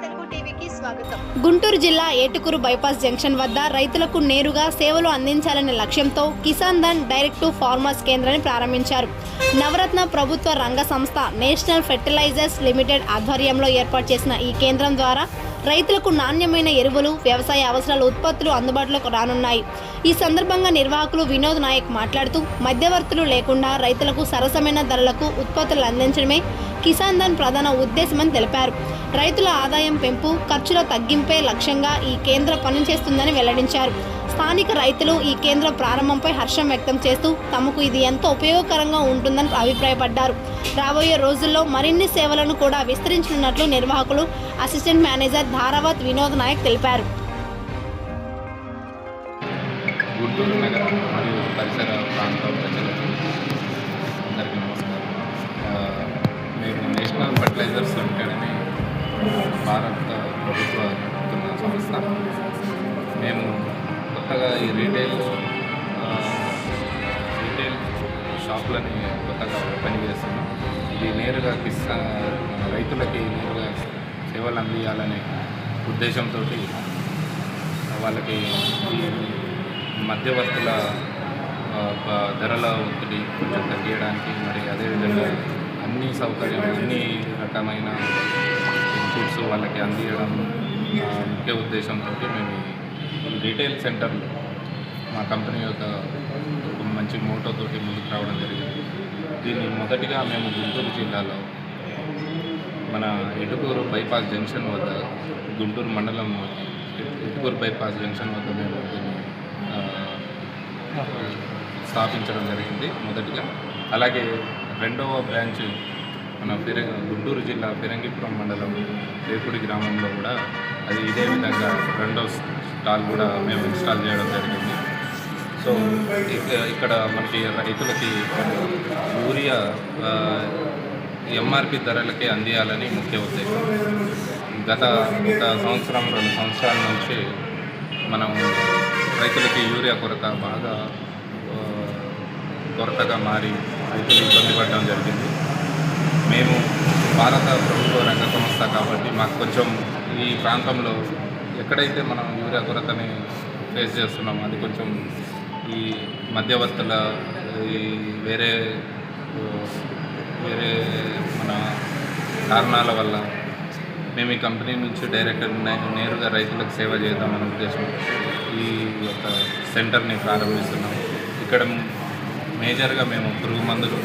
తెలుగు టీవీకి స్వాగతం. గుంటూరు జిల్లా ఏటుకూరు బైపాస్ జంక్షన్ వద్ద రైతులకు నేరుగా సేవలు అందించాలనే లక్ష్యంతో Kisan Dhan direct to farmers కేంద్రాన్ని ప్రారంభించారు. నవరత్న ప్రభుత్వ రంగ సంస్థ నేషనల్ ఫెర్టిలైజర్స్ లిమిటెడ్ ఆధ్వర్యంలో ఏర్పాటు చేసిన ఈ కేంద్రం ద్వారా రైతులకు నాణ్యమైన ఎరువులు, వ్యవసాయ అవసరాల ఉత్పత్తులు అందుబాటులోకి రానున్నాయి. ఈ సందర్భంగా నిర్వాహకులు వినోద్ నాయక్ మాట్లాడుతూ, మధ్యవర్తులు లేకుండా రైతులకు సరసమైన ధరలకు ఉత్పత్తులు అందించడమే కిసాన్ ధన్ ప్రధాన ఉద్దేశమని తెలిపారు. రైతుల ఆదాయం పెంపు, ఖర్చుల తగ్గింపే లక్ష్యంగా ఈ కేంద్రం పనిచేస్తుందని వెల్లడించారు. స్థానిక రైతులు ఈ కేంద్ర ప్రారంభంపై హర్షం వ్యక్తం చేస్తూ తమకు ఇది ఎంతో ఉపయోగకరంగా ఉంటుందని అభిప్రాయపడ్డారు. రాబోయే రోజుల్లో మరిన్ని సేవలను కూడా విస్తరించనున్నట్లు నిర్వాహకులు అసిస్టెంట్ మేనేజర్ ధారావత్ వినోద్ నాయక్ తెలిపారు. గుంటూరు నగర మరియు పరిసర ప్రాంత ప్రజలకు అందరికీ నమస్కారం. మేము నేషనల్ ఫెర్టిలైజర్స్ లిమిటెడ్ అని భారత ప్రభుత్వ సంస్థ. మేము కొత్తగా ఈ రీటైల్ షాపులని కొత్తగా ఓపెన్ చేస్తున్నాం. ఇది నేరుగా రైతులకి నేరుగా సేవలు అందించాలనే ఉద్దేశంతో వాళ్ళకి ఈ మధ్యవర్తుల ధరల ఒత్తిడి కొంచెం తగ్గించడానికి, మరి అదేవిధంగా అన్ని సౌకర్యాలు, అన్ని రకమైన ఇన్పుట్స్ వాళ్ళకి అందించడం ముఖ్య ఉద్దేశంతో మేము ఈ రీటైల్ సెంటర్లు మా కంపెనీ యొక్క ఒక మంచి మోటోతోటి ముందుకు రావడం జరిగింది. దీన్ని మొదటిగా మేము గుంటూరు జిల్లాలో మన ఏటుకూరు బైపాస్ జంక్షన్ వద్ద, గుంటూరు మండలం ఏటుకూరు బైపాస్ జంక్షన్ వద్ద మేము దీన్ని స్థాపించడం జరిగింది మొదటిగా. అలాగే రెండవ బ్రాంచ్ మన గుంటూరు జిల్లా ఫిరంగిపురం మండలం రేపుడి గ్రామంలో కూడా అది ఇదే విధంగా రెండో స్టాల్ కూడా మేము ఇన్స్టాల్ చేయడం జరిగింది. సో ఇక్కడ మనకి రైతులకి యూరియా ఎంఆర్పి ధరలకే అందియాలని ముఖ్య ఉద్దేశం. గత ఒక సంవత్సరం, 2 సంవత్సరాల నుంచి మనం రైతులకి యూరియా కొరతగా మారి రైతులు ఇబ్బంది పడడం జరిగింది. మేము భారత ప్రభుత్వ రంగ సంస్థ కాబట్టి మాకు కొంచెం ఈ ప్రాంతంలో ఎక్కడైతే మనం యూరియా కొరతని ఫేస్ చేస్తున్నామో అది కొంచెం ఈ మధ్యవర్తుల ఈ వేరే మన కారణాల వల్ల మేము ఈ కంపెనీ నుంచి డైరెక్ట్ నేరుగా రైతులకు సేవ చేద్దామనే ఉద్దేశం ఈ యొక్క సెంటర్ని ప్రారంభిస్తున్నాం. ఇక్కడ మేజర్గా మేము పురుగు మందులు,